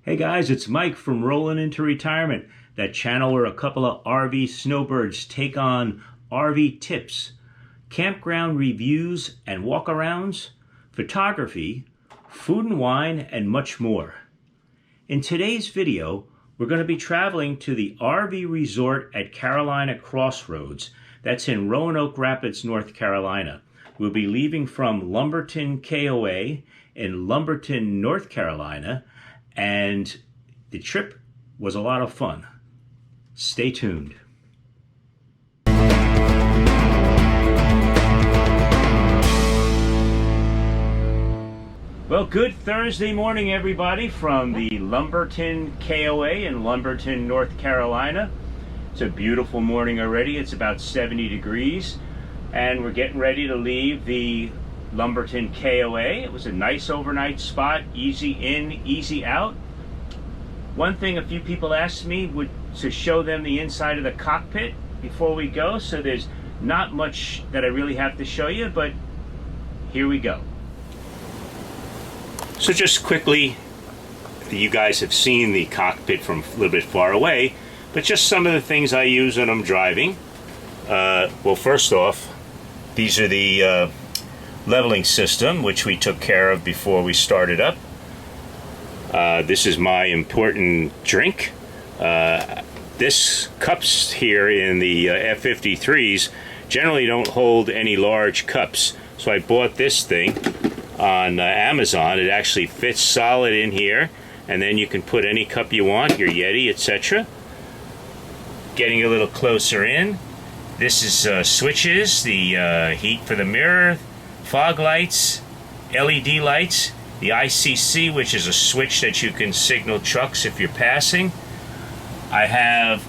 Hey guys, it's Mike from Rollin Into Retirement, that channel where a couple of RV snowbirds take on RV tips, campground reviews and walkarounds, photography, food and wine, and much more. In today's video, we're going to be traveling to the RV resort at Carolina Crossroads. That's in Roanoke Rapids, North Carolina. We'll be leaving from Lumberton KOA in Lumberton, North Carolina, and the trip was a lot of fun. Stay tuned. Well, good Thursday morning, everybody, from the Lumberton KOA in Lumberton, North Carolina. It's a beautiful morning already. It's about 70 degrees, and we're getting ready to leave the Lumberton KOA. It was a nice overnight spot, easy in, easy out. One thing a few people asked me would to show them the inside of the cockpit before we go, so there's not much that I really have to show you, but here we go. So just quickly, you guys have seen the cockpit from a little bit far away, but just some of the things I use when I'm driving. Well, first off, these are the leveling system, which we took care of before we started up. This is my important drink. This cups here in the F53s generally don't hold any large cups, so I bought this thing on Amazon. It actually fits solid in here, and then you can put any cup you want, your Yeti, etc. Getting a little closer in, this is switches, the heat for the mirror, fog lights, LED lights, the ICC, which is a switch that you can signal trucks if you're passing. I have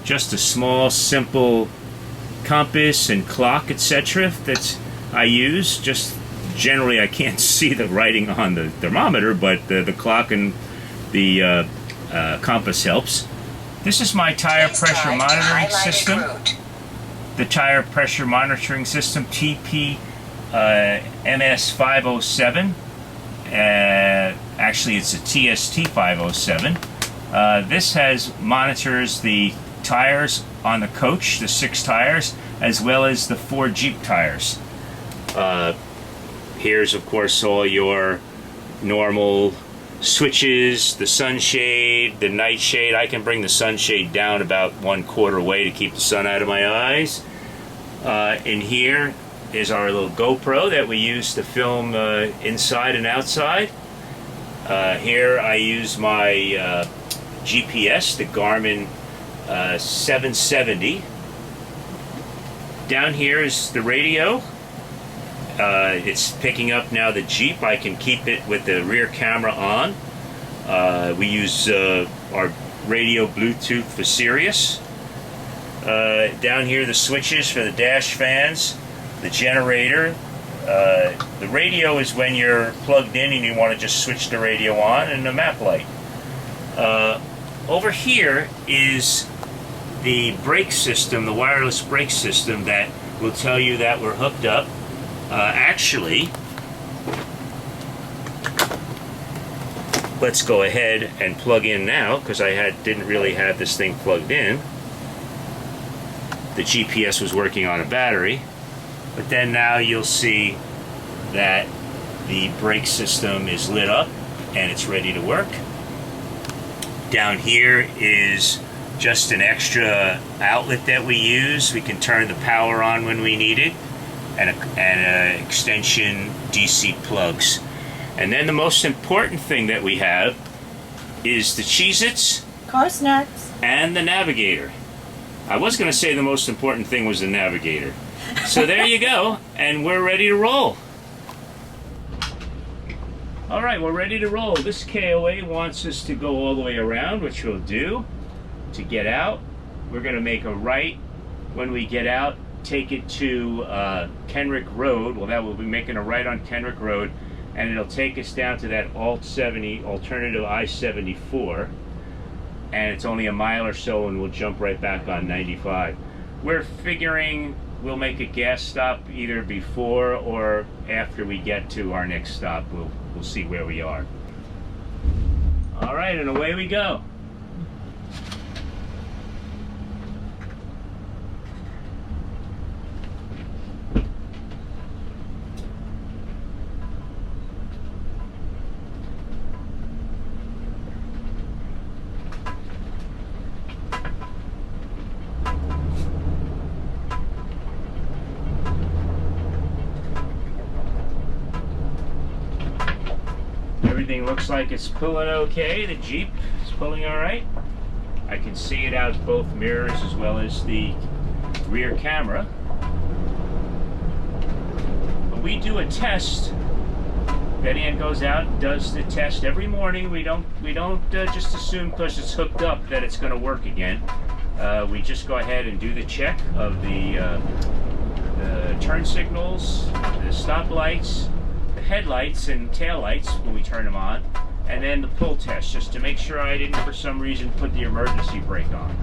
just a small, simple compass and clock, etc. that I use. Just generally, I can't see the writing on the thermometer, but the clock and the compass helps. This is my tire pressure monitoring system. The tire pressure monitoring system, TPMS 507. Actually, it's a TST 507. This monitors the tires on the coach, the 6 tires, as well as the 4 Jeep tires. Here's, of course, all your normal switches, the sunshade, the nightshade. I can bring the sunshade down about 1/4 way to keep the sun out of my eyes. In here is our little GoPro that we use to film inside and outside. Here I use my GPS, the Garmin 770. Down here is the radio. It's picking up now the Jeep. I can keep it with the rear camera on. We use our radio Bluetooth for Sirius. Down here, the switches for the dash fans, the generator. The radio is when you're plugged in and you want to just switch the radio on, and the map light. Over here is the brake system, the wireless brake system that will tell you that we're hooked up. Actually, let's go ahead and plug in now, because I didn't really have this thing plugged in. The GPS was working on a battery, but then now you'll see that the brake system is lit up and it's ready to work. Down here is just an extra outlet that we use. We can turn the power on when we need it, and extension DC plugs. And then the most important thing that we have is the Cheez-Its, car snacks, and the navigator. I was going to say the most important thing was the navigator. So there you go, and we're ready to roll. All right, we're ready to roll. This KOA wants us to go all the way around, which we'll do. To get out, we're going to make a right. When we get out, take it to Kenrick Road. Well, that will be making a right on Kenrick Road, and it'll take us down to that alternative I-74, and it's only a mile or so, and we'll jump right back on 95. We're figuring we'll make a gas stop either before or after we get to our next stop. We'll see where we are. All right. right, and away we go. Everything looks like it's pulling okay. The Jeep is pulling all right. I can see it out both mirrors as well as the rear camera. But we do a test. Betty Ann goes out and does the test every morning. We don't just assume because it's hooked up that it's going to work again. We just go ahead and do the check of the turn signals, the stop lights, headlights and tail lights when we turn them on, and then the pull test just to make sure I didn't for some reason put the emergency brake on.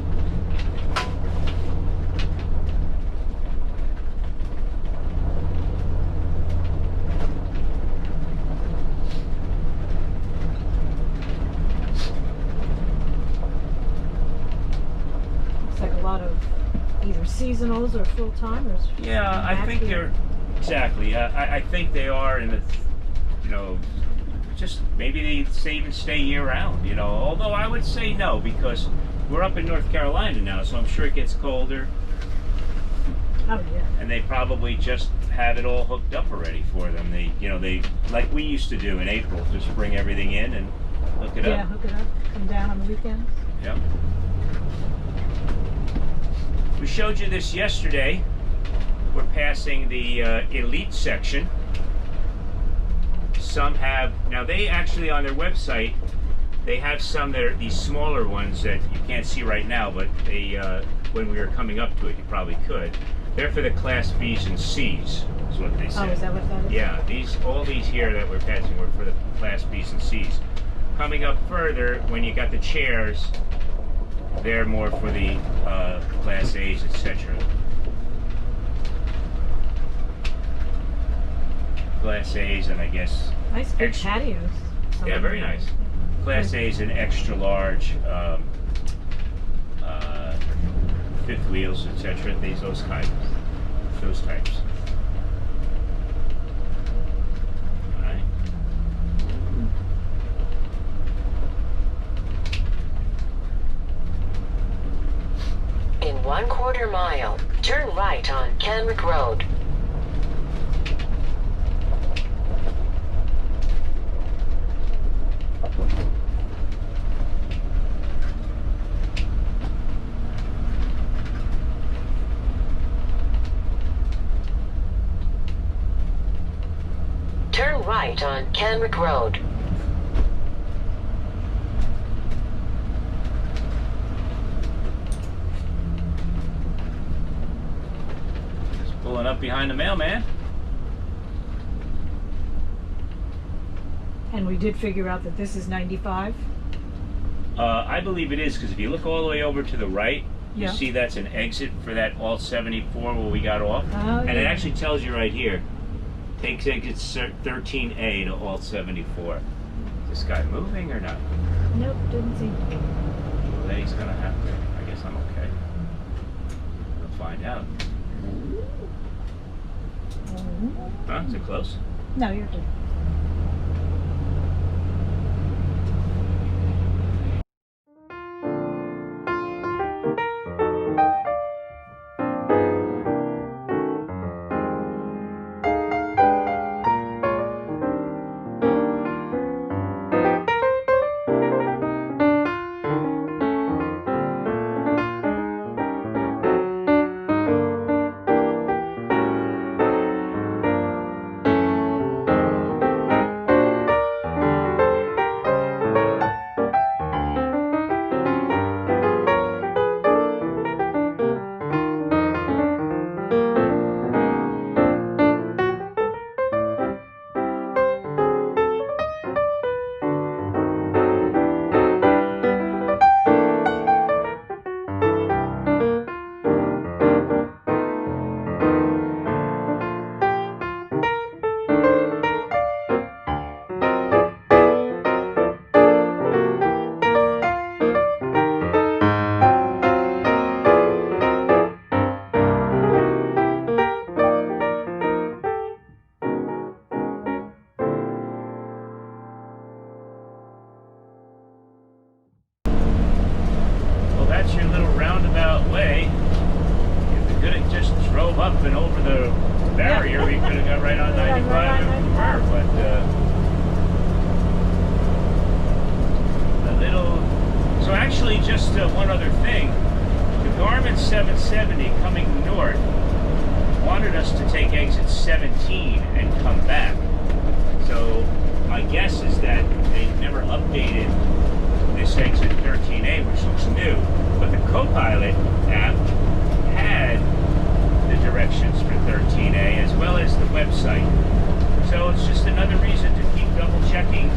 Looks like a lot of either seasonals or full-timers. Yeah, I think they're exactly. I think they are in the, you know, just maybe they even stay year-round. You know, although I would say no because we're up in North Carolina now, so I'm sure it gets colder. Oh yeah. And they probably just have it all hooked up already for them. They, you know, they like we used to do in April, just bring everything in and hook it up. Yeah, hook it up. Come down on the weekends. Yep. We showed you this yesterday. We're passing the elite section. Some have, now they actually on their website, they have some that are these smaller ones that you can't see right now, but they, when we were coming up to it, you probably could. They're for the Class B's and C's, is what they said. Oh, is that what that is? Yeah, all these here that we're passing were for the Class B's and C's. Coming up further, when you got the chairs, they're more for the Class A's, etc. Class A's and I guess Nice big patios. Yeah, very nice. Class A's and extra large fifth wheels, etc. Those types. All right. In 1/4 mile, turn right on Kenrick Road. Turn right on Kenrick Road. Just pulling up behind the mailman. And we did figure out that this is 95. I believe it is because if you look all the way over to the right, you Yeah. see that's an exit for that Alt 74 where we got off. Oh, And yeah. it actually tells you right here. Takes exit 13A to Alt 74. Is this guy moving or not? Nope, didn't see. Well, then he's going to have to. I guess I'm okay. We'll find out. Huh? Is it close? No, you're good. up and over the barrier, we could have got right on 95 and were, but a little. So actually, just one other thing, the Garmin 770 coming north wanted us to take exit 17 and come back. So my guess is that they never updated this exit 13A, which looks new, but the Copilot app had the directions for 13A as well as the website. So it's just another reason to keep double checking,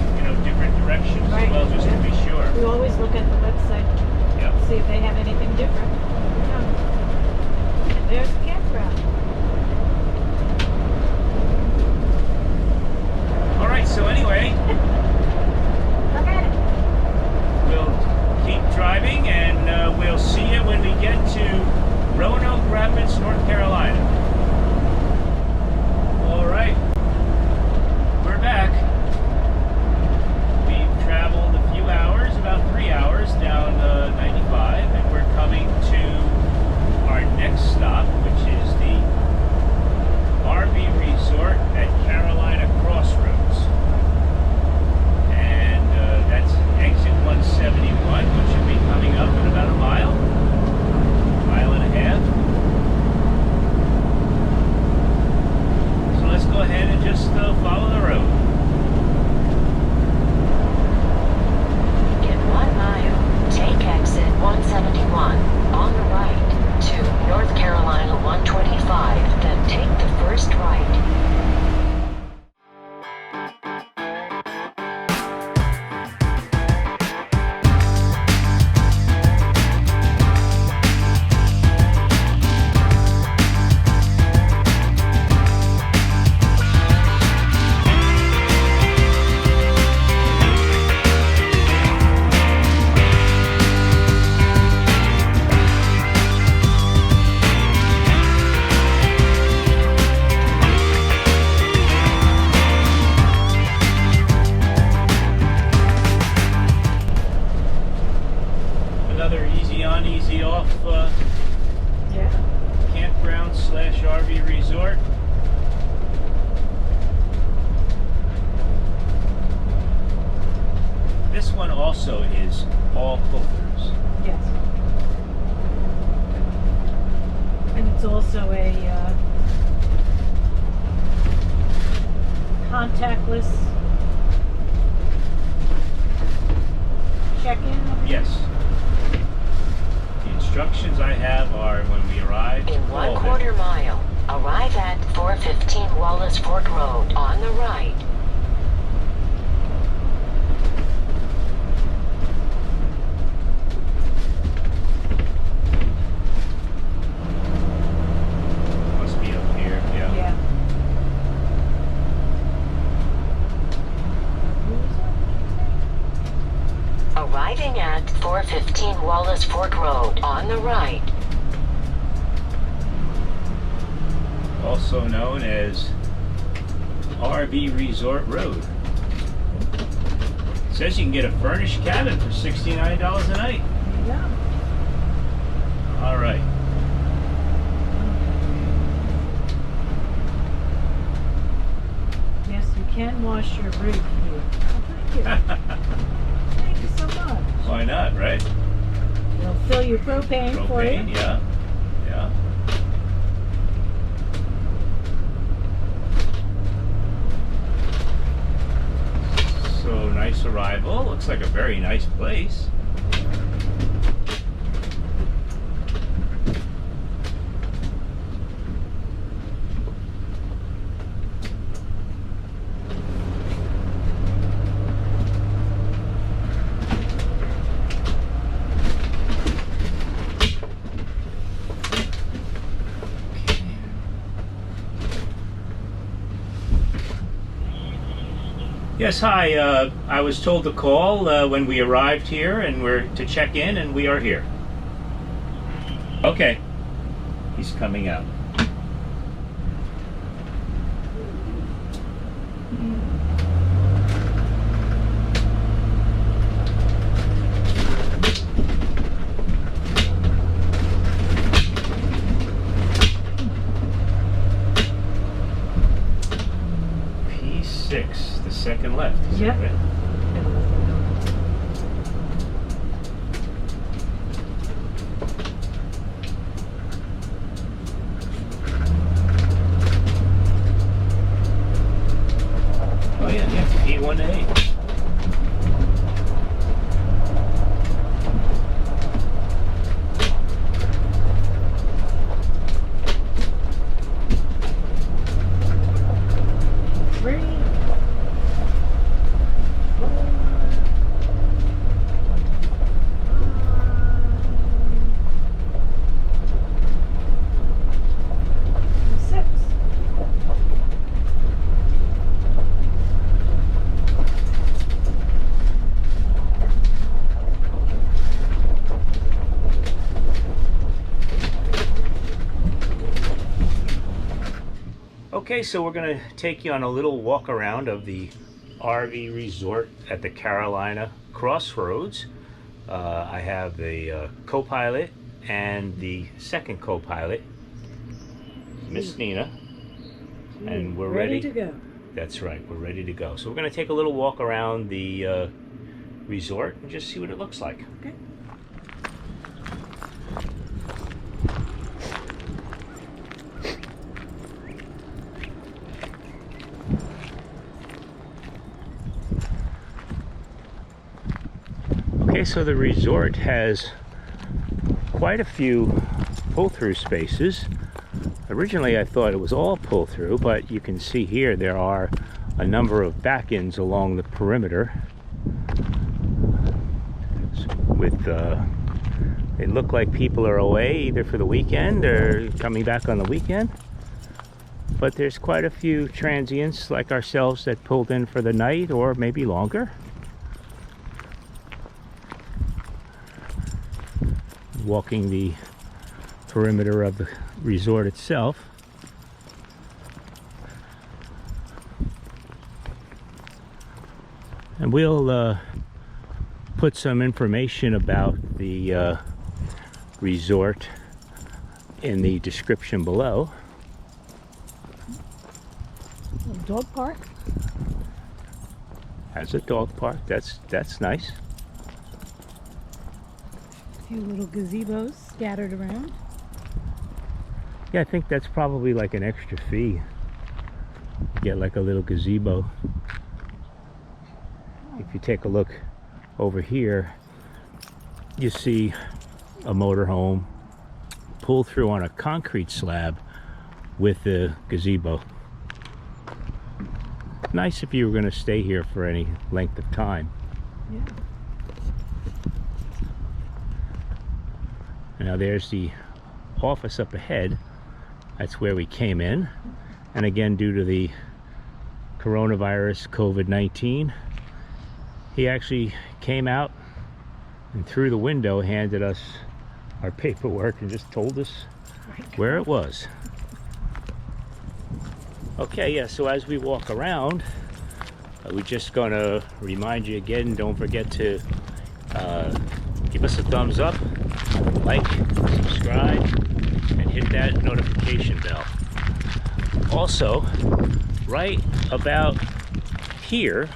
different directions as well, just to be sure. We always look at the website, see if they have anything different. And there's the campground. All right, so anyway, Look at it. we'll keep driving, and we'll see you when we get to Roanoke Rapids, North Carolina. All right, we're back. We've traveled a few hours, about 3 hours, down 95, and we're coming to our next stop, which is the RV Resort at Carolina Crossroads. And that's exit 171, which should be coming up in about a mile and a half. So let's go ahead and just follow the road. In 1 mile, take exit 171 on the right to North Carolina 125, then take the first right. Another easy on, easy off Yeah. campground / RV resort. This one also is all pull-throughs. Yes. And it's also a contactless check-in. Yes. The instructions I have are when we arrive. In 1/4 mile, arrive at 415 Wallace Fork Road on the right. Must be up here. Yeah. Yeah. Arriving at 415 Wallace Fork Road on the right. Also known as RV Resort Road. It says you can get a furnished cabin for $69 a night. Yeah. All right. Yes, you can wash your rig here. Oh, thank you. Thank you so much. Why not, right? They'll fill your propane for you. Propane, yeah. Yeah. So nice arrival. Looks like a very nice place. Yes, hi. I was told to call when we arrived here, and we're to check in, and we are here. Okay. He's coming out. Yep. Right? Oh yeah, yeah, P1A. Okay, so we're going to take you on a little walk around of the RV resort at the Carolina Crossroads. I have the co-pilot and the second co-pilot, Miss Nina, and we're ready to go. That's right, we're ready to go. So we're going to take a little walk around the resort and just see what it looks like. Okay. Okay, so the resort has quite a few pull-through spaces. Originally I thought it was all pull-through, but you can see here there are a number of back-ins along the perimeter with they look like people are away either for the weekend or coming back on the weekend. But there's quite a few transients like ourselves that pulled in for the night or maybe longer. Walking the perimeter of the resort itself. And we'll put some information about the resort in the description below. Dog park. Has a dog park. That's nice. A few little gazebos scattered around. Yeah, I think that's probably like an extra fee. You get like a little gazebo. If you take a look over here, you see a motorhome pull through on a concrete slab with the gazebo. Nice if you were going to stay here for any length of time. Yeah. Now there's the office up ahead. That's where we came in. And again, due to the coronavirus, COVID-19, he actually came out and through the window handed us our paperwork and just told us where it was. Okay, yeah, so as we walk around, we're just going to remind you again, don't forget to give us a thumbs up, like, subscribe, and hit that notification bell. Also, right about here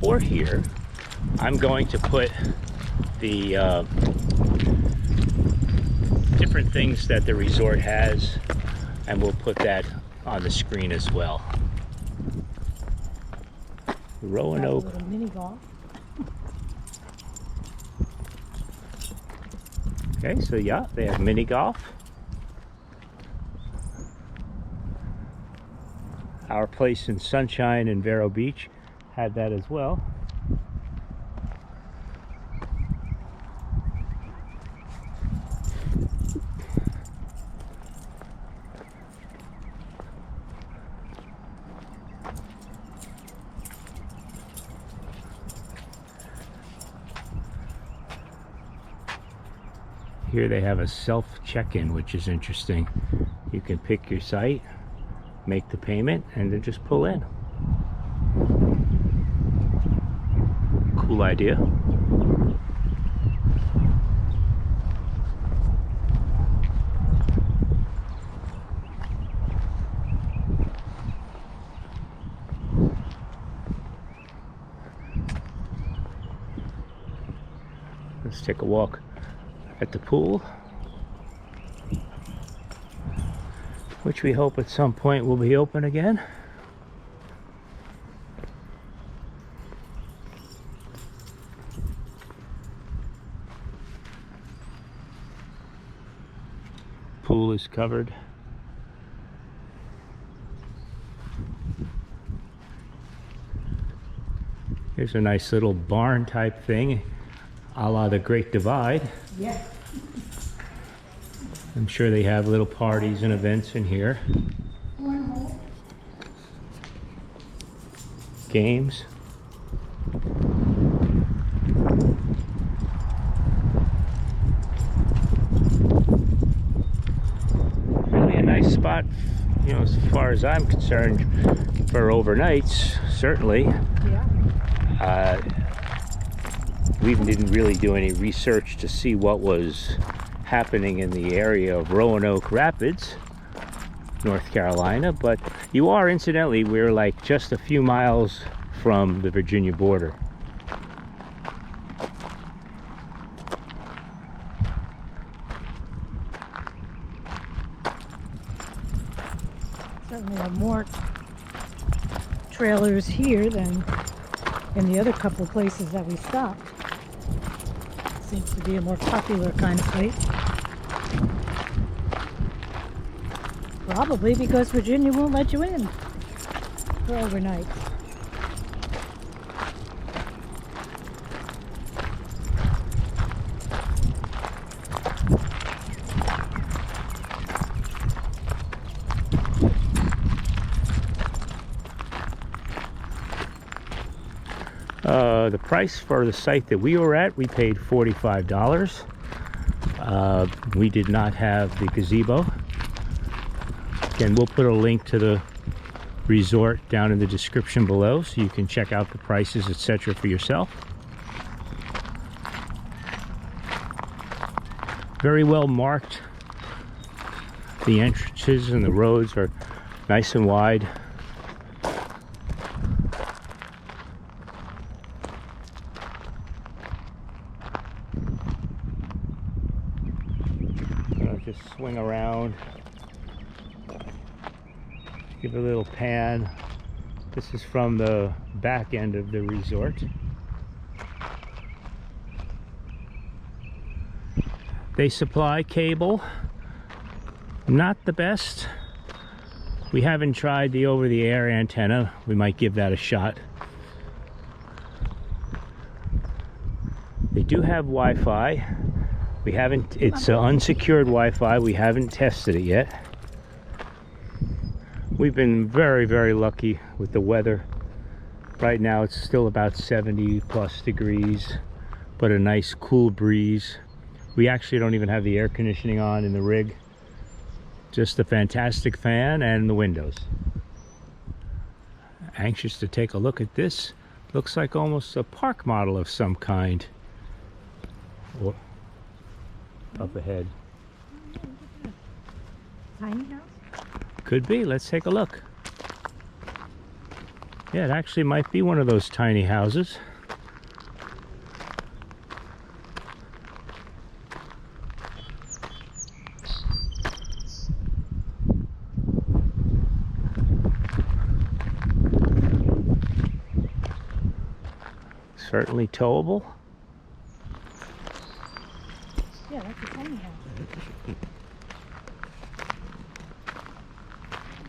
or here, I'm going to put the different things that the resort has, and we'll put that on the screen as well. Roanoke. A little mini golf. Okay, so yeah, they have mini golf. Our place in Sunshine in Vero Beach had that as well. Here they have a self check-in, which is interesting. You can pick your site, make the payment, and then just pull in. Cool idea. Let's take a walk at the pool, which we hope at some point will be open again. Pool is covered. Here's a nice little barn type thing, a la the Great Divide. Yeah. I'm sure they have little parties and events in here. Games. Really a nice spot, you know, as far as I'm concerned, for overnights, certainly. Yeah. We didn't really do any research to see what was happening in the area of Roanoke Rapids, North Carolina, but you are, incidentally, we're like just a few miles from the Virginia border. Certainly have more trailers here than in the other couple of places that we stopped. Seems to be a more popular kind of place. Probably because Virginia won't let you in for overnight. The price for the site that we were at, we paid $45. We did not have the gazebo. Again, we'll put a link to the resort down in the description below so you can check out the prices, etc. for yourself. Very well marked. The entrances and the roads are nice and wide. Just swing around, give a little pan. This is from the back end of the resort. They supply cable, not the best. We haven't tried the over-the-air antenna. We might give that a shot. They do have Wi-Fi. We haven't, it's unsecured Wi-Fi. We haven't tested it yet. We've been very, very lucky with the weather. Right now it's still about 70 plus degrees, but a nice cool breeze. We actually don't even have the air conditioning on in the rig. Just a fantastic fan and the windows. Anxious to take a look at this. Looks like almost a park model of some kind. Or up ahead. Tiny house? Could be. Let's take a look. Yeah, it actually might be one of those tiny houses. Certainly towable. Yeah, that's a tiny house.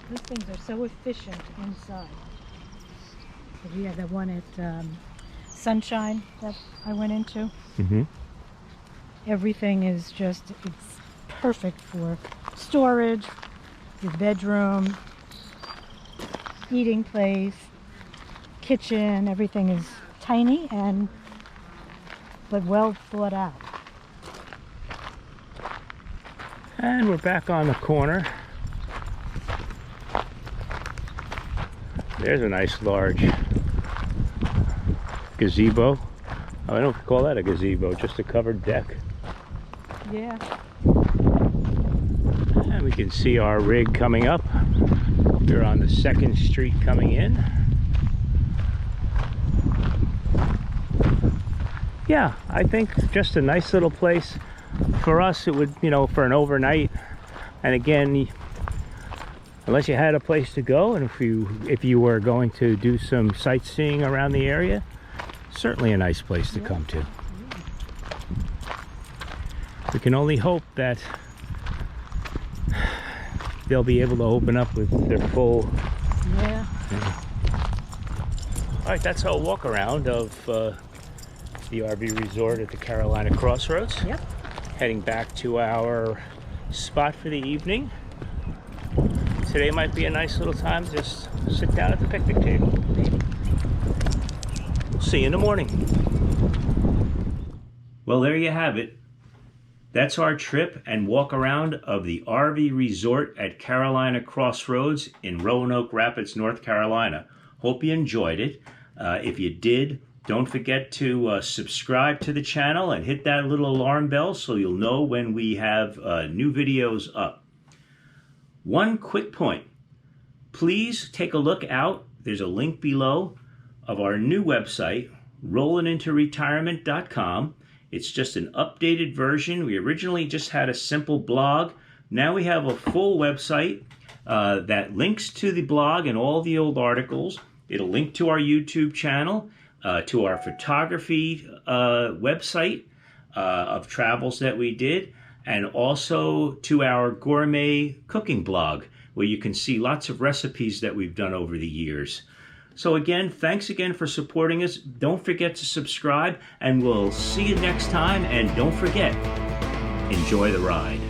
Those things are so efficient inside. We had that one at Sunshine that I went into. Mm-hmm. Everything is just, it's perfect for storage, your bedroom, eating place, kitchen. Everything is tiny but well thought out. And we're back on the corner. There's a nice large gazebo. Oh, I don't call that a gazebo, just a covered deck. Yeah. And we can see our rig coming up. We're on the 2nd Street coming in. yeah, I think just a nice little place. For us, it would, you know, for an overnight. And again, unless you had a place to go, and if you were going to do some sightseeing around the area, certainly a nice place to come to. We can only hope that they'll be able to open up with their full. Yeah. All right, that's our walk around of the RV resort at the Carolina Crossroads. Yep. Heading back to our spot for the evening. Today might be a nice little time to just sit down at the picnic table. We'll see you in the morning. Well, there you have it. That's our trip and walk around of the RV resort at Carolina Crossroads in Roanoke Rapids, North Carolina. Hope you enjoyed it. If you did, don't forget to subscribe to the channel and hit that little alarm bell so you'll know when we have new videos up. One quick point. Please take a look out. There's a link below of our new website, rollintoretirement.com. It's just an updated version. We originally just had a simple blog. Now we have a full website that links to the blog and all the old articles. It'll link to our YouTube channel, to our photography website of travels that we did, and also to our gourmet cooking blog, where you can see lots of recipes that we've done over the years. So again, thanks again for supporting us. Don't forget to subscribe, and we'll see you next time. And don't forget, enjoy the ride.